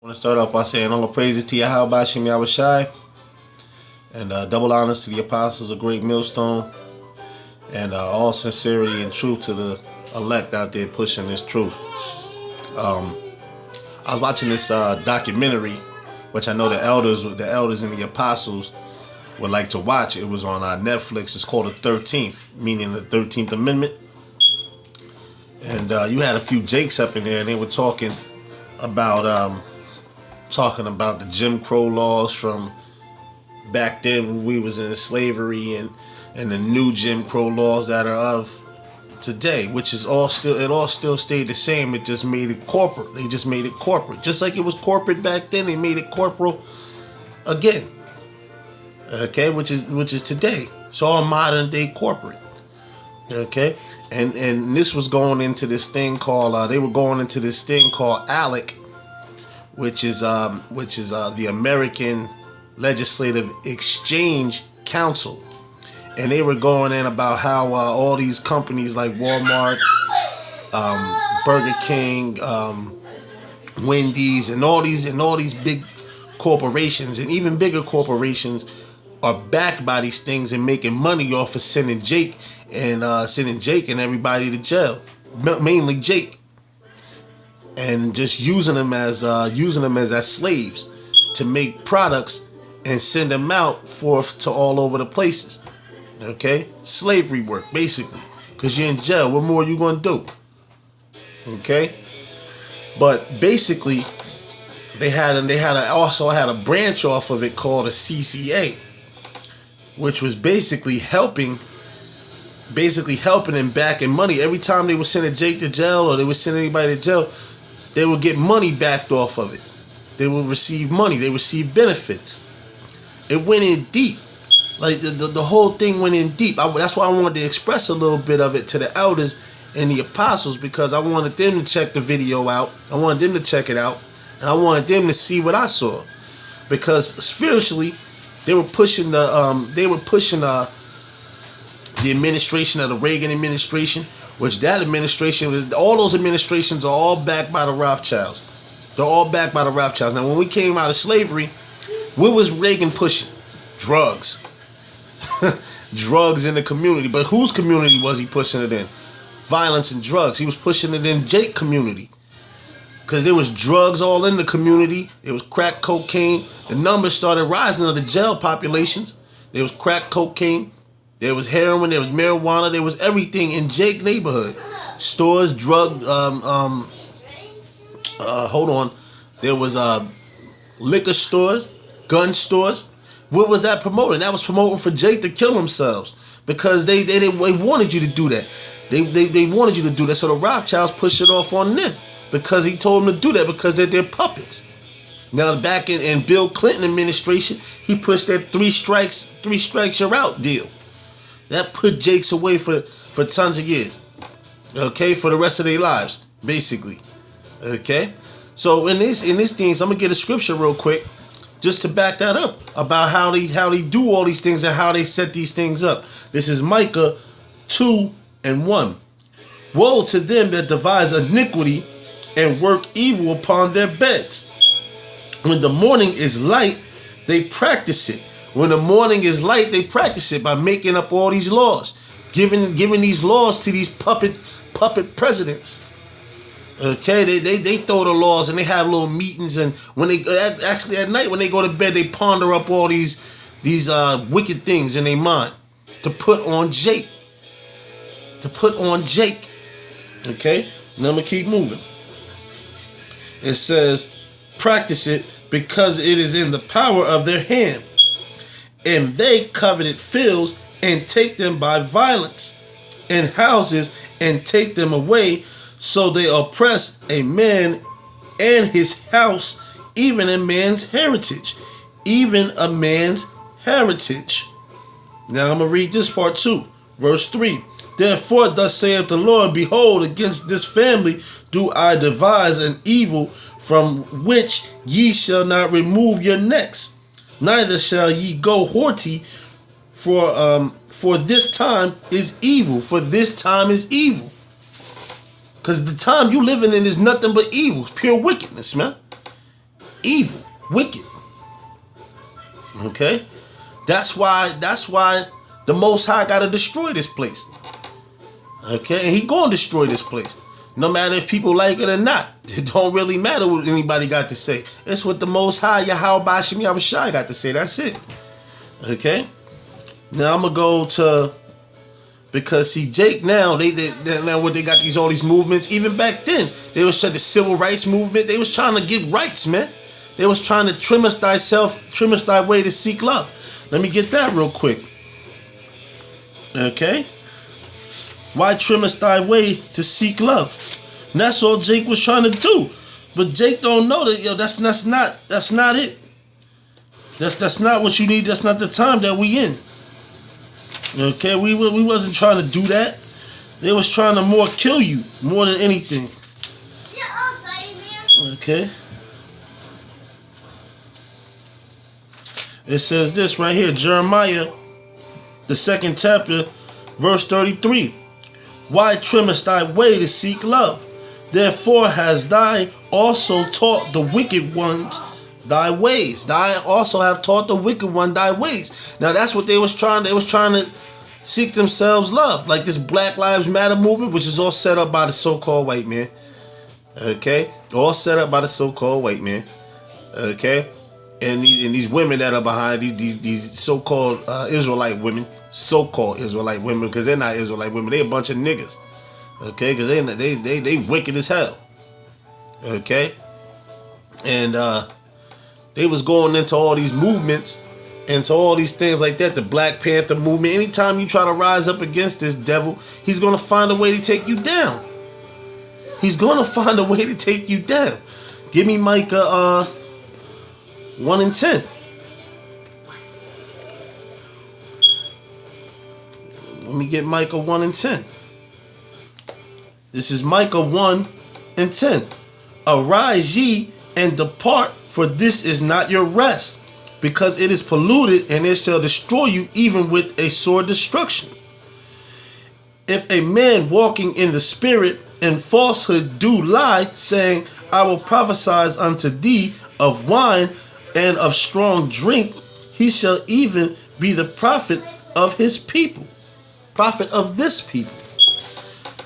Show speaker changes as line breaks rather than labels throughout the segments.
I want to start off by saying all the praises to Yahawashi and double honors to the apostles of Great Millstone, and all sincerity and truth to the elect out there pushing this truth. I was watching this documentary, which I know the elders and the apostles would like to watch. It was on Netflix. It's called The 13th, meaning the 13th Amendment. And you had a few Jakes up in there, and they were talking about the Jim Crow laws from back then when we was in slavery, and the new Jim Crow laws that are of today, which is all still stayed the same. It just made it corporate. They just made it corporate, just like it was corporate back then. They made it corporal again. Okay, which is today. It's all modern day corporate. Okay, and this was going into this thing called ALEC, which is the American Legislative Exchange Council, and they were going in about how all these companies like Walmart, Burger King, Wendy's, and all these big corporations and even bigger corporations are backed by these things and making money off of sending Jake and everybody to jail, mainly Jake, and just using them as slaves to make products and send them out forth to all over the places. Okay, slavery work basically, because you're in jail. What more are you gonna do? Okay, but basically they also had a branch off of it called a CCA, which was basically helping and backing money. Every time they were sending Jake to jail or they would send anybody to jail, they would get money backed off of it. They would receive money. They receive benefits. It went in deep. Like the whole thing went in deep. That's why I wanted to express a little bit of it to the elders and the apostles, because I wanted them to check the video out. I wanted them to check it out, and I wanted them to see what I saw, because spiritually, they were pushing the administration of the Reagan administration, which that administration was. All those administrations are all backed by the Rothschilds. They're all backed by the Rothschilds. Now, when we came out of slavery, what was Reagan pushing? Drugs. Drugs in the community. But whose community was he pushing it in? Violence and drugs. He was pushing it in Jake community, because there was drugs all in the community. It was crack cocaine. The numbers started rising of the jail populations. There was crack cocaine. There was heroin. There was marijuana. There was everything in Jake neighborhood. Stores, There was liquor stores, gun stores. What was that promoting? That was promoting for Jake to kill themselves, because they wanted you to do that. They wanted you to do that. So the Rothschilds pushed it off on them, because he told them to do that, because they're their puppets. Now back in Bill Clinton administration, he pushed that three strikes you're out deal. That put Jakes away for tons of years. Okay, for the rest of their lives, basically. Okay, so in this things, I'm gonna get a scripture real quick, just to back that up, about how they do all these things and how they set these things up. This is Micah 2:1. Woe to them that devise iniquity and work evil upon their beds. When the morning is light, they practice it. When the morning is light, they practice it by making up all these laws, giving these laws to these puppet presidents. Okay, they throw the laws, and they have little meetings, and when they actually at night when they go to bed, they ponder up all these wicked things in their mind to put on Jake. Okay, now I'm gonna keep moving. It says, practice it, because it is in the power of their hand, and they coveted fields and take them by violence, and houses and take them away. So they oppress a man and his house, even a man's heritage. Even a man's heritage. Now I'm going to read this part too. Verse 3. Therefore thus saith the Lord, behold, against this family do I devise an evil, from which ye shall not remove your necks, neither shall ye go haughty, for this time is evil. For this time is evil. Because the time you living in is nothing but evil. It's pure wickedness, man. evil, wicked. Okay? That's why the Most High got to destroy this place. Okay? And he going to destroy this place. No matter if people like it or not. It don't really matter what anybody got to say. It's what the Most High, Yahawah, bahasham, Yahawashi got to say. That's it. Okay? Now I'm going to go to... Because see, Jake now, now what they got all these movements. Even back then, they was trying the civil rights movement. They was trying to get rights, man. They was trying to trim us thy way to seek love. Let me get that real quick. Okay? Why trim us thy way to seek love? And that's all Jake was trying to do. But Jake don't know that, yo, that's not it. That's not what you need. That's not the time that we in. Okay, we wasn't trying to do that. They was trying to more kill you more than anything. Okay. It says this right here, Jeremiah, the 2nd chapter, verse 33. Why trimmest thy way to seek love? Therefore has thy also taught the wicked ones thy ways. Thy also have taught the wicked one thy ways. Now that's what they was trying. They was trying to seek themselves love, like this Black Lives Matter movement, which is all set up by the so-called white man. Okay, all set up by the so-called white man. Okay, and these women that are behind these so-called Israelite women, so-called Israelite women, because they're not Israelite women. They a bunch of niggas. Okay, because they wicked as hell. Okay, and they was going into all these movements, into all these things like that, the Black Panther movement. Anytime you try to rise up against this devil, he's going to find a way to take you down. He's going to find a way to take you down. Give me Micah 1 and 10. Let me get Micah 1 and 10. This is Micah 1 and 10. Arise ye and depart, for this is not your rest, because it is polluted, and it shall destroy you even with a sore destruction. If a man walking in the spirit and falsehood do lie, saying, I will prophesy unto thee of wine and of strong drink, he shall even be the prophet of his people. Prophet of this people.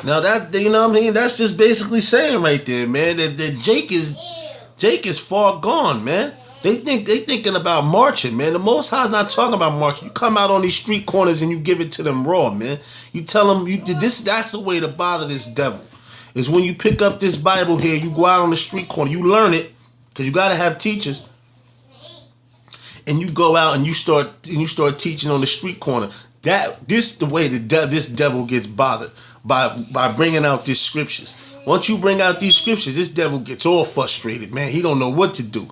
Now that, you know what I mean, that's just basically saying right there, man, that Jake is far gone, man. They thinking about marching, man. The Most High's not talking about marching. You come out on these street corners and you give it to them raw, man. You tell them that's the way to bother this devil. Is when you pick up this Bible here, you go out on the street corner, you learn it, because you gotta have teachers, and you go out and you start teaching on the street corner. This the way this devil gets bothered by bringing out these scriptures. Once you bring out these scriptures, this devil gets all frustrated, man. He don't know what to do.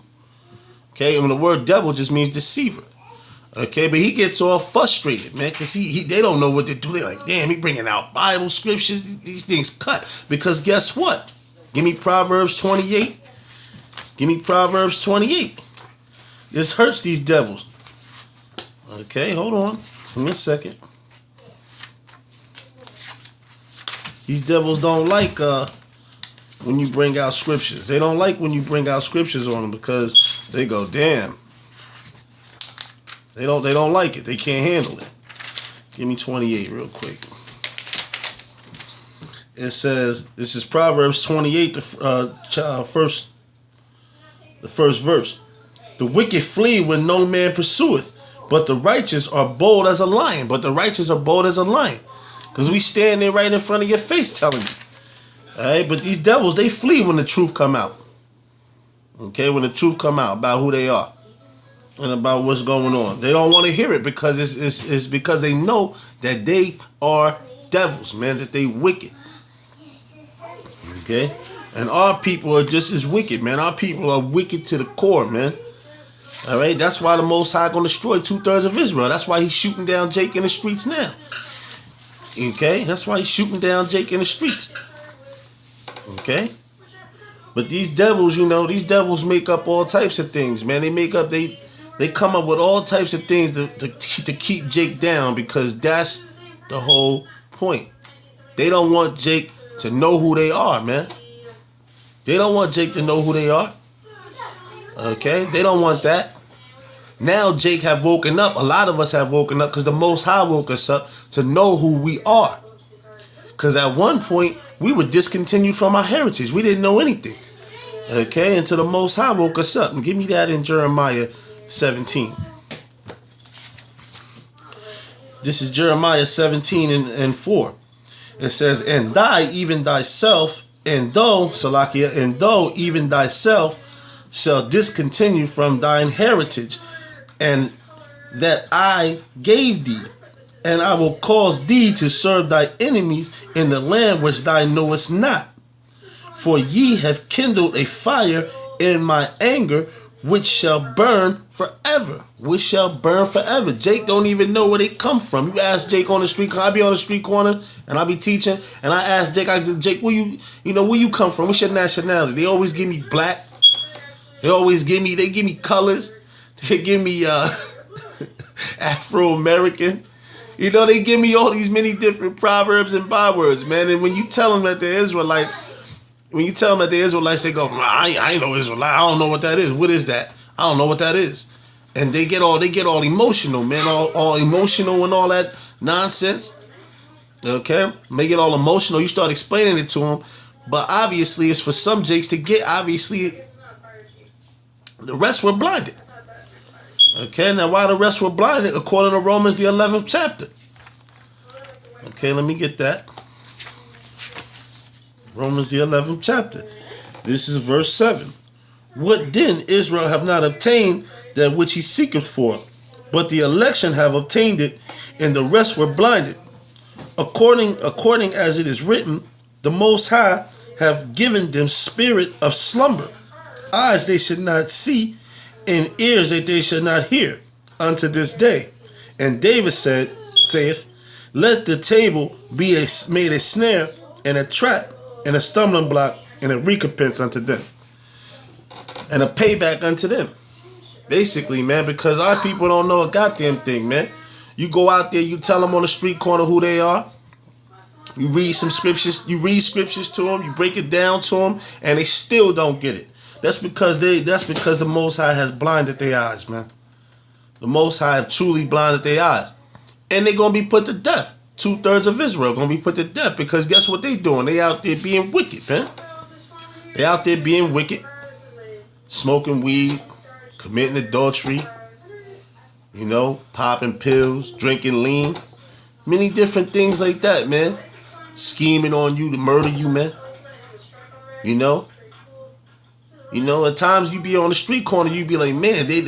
Okay, and the word devil just means deceiver. Okay, but he gets all frustrated, man, because they don't know what to do. They're like, damn, he bringing out Bible scriptures. These things cut. Because guess what? Give me Proverbs 28. Give me Proverbs 28. This hurts these devils. Okay, hold on. Give me a second. These devils don't like when you bring out scriptures. They don't like when you bring out scriptures on them, because they go, damn. They don't like it. They can't handle it. Give me 28 real quick. It says, this is Proverbs 28, the first verse. The wicked flee when no man pursueth, but the righteous are bold as a lion. But the righteous are bold as a lion. Because we stand there right in front of your face telling you. Alright, but these devils, they flee when the truth come out. Okay, when the truth come out about who they are and about what's going on. They don't want to hear it because it's because they know that they are devils, man, that they wicked. Okay? And our people are just as wicked, man. Our people are wicked to the core, man. Alright, that's why the Most High gonna destroy 2/3 of Israel. That's why he's shooting down Jake in the streets now. Okay? That's why he's shooting down Jake in the streets. Okay? But these devils, these devils make up all types of things, man. They come up with all types of things to keep Jake down, because that's the whole point. They don't want Jake to know who they are, man. They don't want Jake to know who they are. Okay, they don't want that. Now Jake have woken up. A lot of us have woken up because the Most High woke us up to know who we are. Because at one point, we were discontinued from our heritage. We didn't know anything. Okay, until the Most High woke us up. And give me that in Jeremiah 17. This is Jeremiah 17 and 4. It says, and thou, even thyself, and though, Salakia, and though even thyself shall discontinue from thine heritage, and that I gave thee, and I will cause thee to serve thy enemies in the land which thou knowest not. For ye have kindled a fire in my anger, which shall burn forever. Which shall burn forever. Jake don't even know where they come from. You ask Jake on the street corner. I be on the street corner and I be teaching, and I ask Jake, Jake, where you come from? What's your nationality? They always give me black. They give me colors. They give me Afro-American. You know, they give me all these many different proverbs and bywords, man. And when you tell them that they're Israelites, they go, I ain't no Israelite. I don't know what that is. What is that? I don't know what that is. And they get all emotional, man. All emotional and all that nonsense. Okay? They get all emotional. You start explaining it to them. But obviously, it's for some Jakes to get. Obviously, the rest were blinded. Okay, now why the rest were blinded? According to Romans, the 11th chapter. Okay, let me get that. Romans, the 11th chapter. This is verse 7. What then Israel have not obtained that which he seeketh for, but the election have obtained it, and the rest were blinded. According as it is written, the Most High have given them spirit of slumber, eyes they should not see, and ears that they should not hear, unto this day. And David saith, let the table be made a snare, and a trap, and a stumbling block, and a recompense unto them, and a payback unto them. Basically, man, because our people don't know a goddamn thing, man. You go out there, you tell them on the street corner who they are. You read some scriptures, to them, you break it down to them, and they still don't get it. That's because the Most High has blinded their eyes, man. The Most High have truly blinded their eyes. And they're going to be put to death. 2/3 of Israel going to be put to death because guess what they doing? They out there being wicked, man. They out there being wicked, smoking weed, committing adultery, popping pills, drinking lean, many different things like that, man. Scheming on you to murder you, man. At times you be on the street corner, you be like, man, they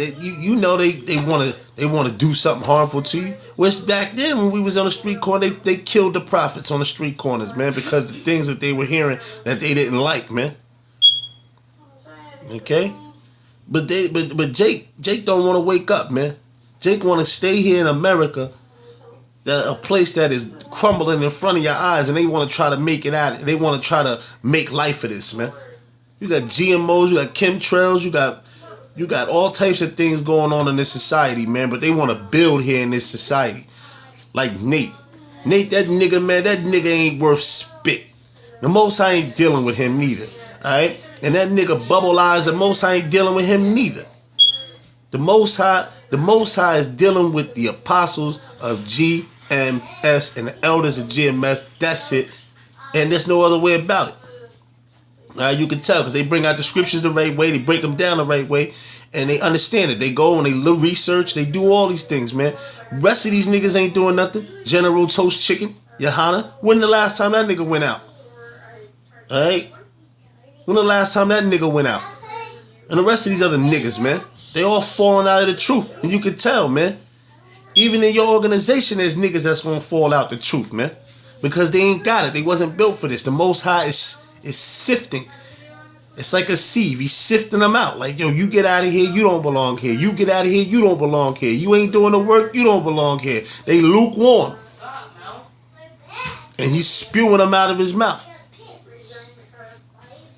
want to do something harmful to you. Which back then when we was on the street corner, they killed the prophets on the street corners, man, because the things that they were hearing that they didn't like, man. Okay, but Jake don't want to wake up, man. Jake want to stay here in America, a place that is crumbling in front of your eyes, and they want to try to make it out. They want to try to make life of this, man. You got GMOs, you got chemtrails, you got all types of things going on in this society, man. But they want to build here in this society, like Nate, that nigga, man. That nigga ain't worth spit. The Most High ain't dealing with him neither. All right, and that nigga Bubble Eyes, the Most High ain't dealing with him neither. The Most High is dealing with the apostles of GMS and the elders of GMS. That's it, and there's no other way about it. You can tell because they bring out the scriptures the right way, they break them down the right way, and they understand it. They go and they research, they do all these things, man. Rest of these niggas ain't doing nothing. General Toast Chicken, Yahawah. When the last time that nigga went out? All right. When the last time that nigga went out? And the rest of these other niggas, man, they all falling out of the truth. And you can tell, man. Even in your organization, there's niggas that's going to fall out the truth, man. Because they ain't got it. They wasn't built for this. The Most High is sifting. It's like a sieve. He's sifting them out. Like, yo, you get out of here, you don't belong here. You get out of here, you don't belong here. You ain't doing the work, you don't belong here. They lukewarm. And he's spewing them out of his mouth.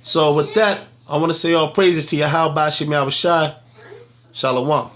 So with that, I want to say all praises to Yahawah, bahasham, Yahawashi. Shalom.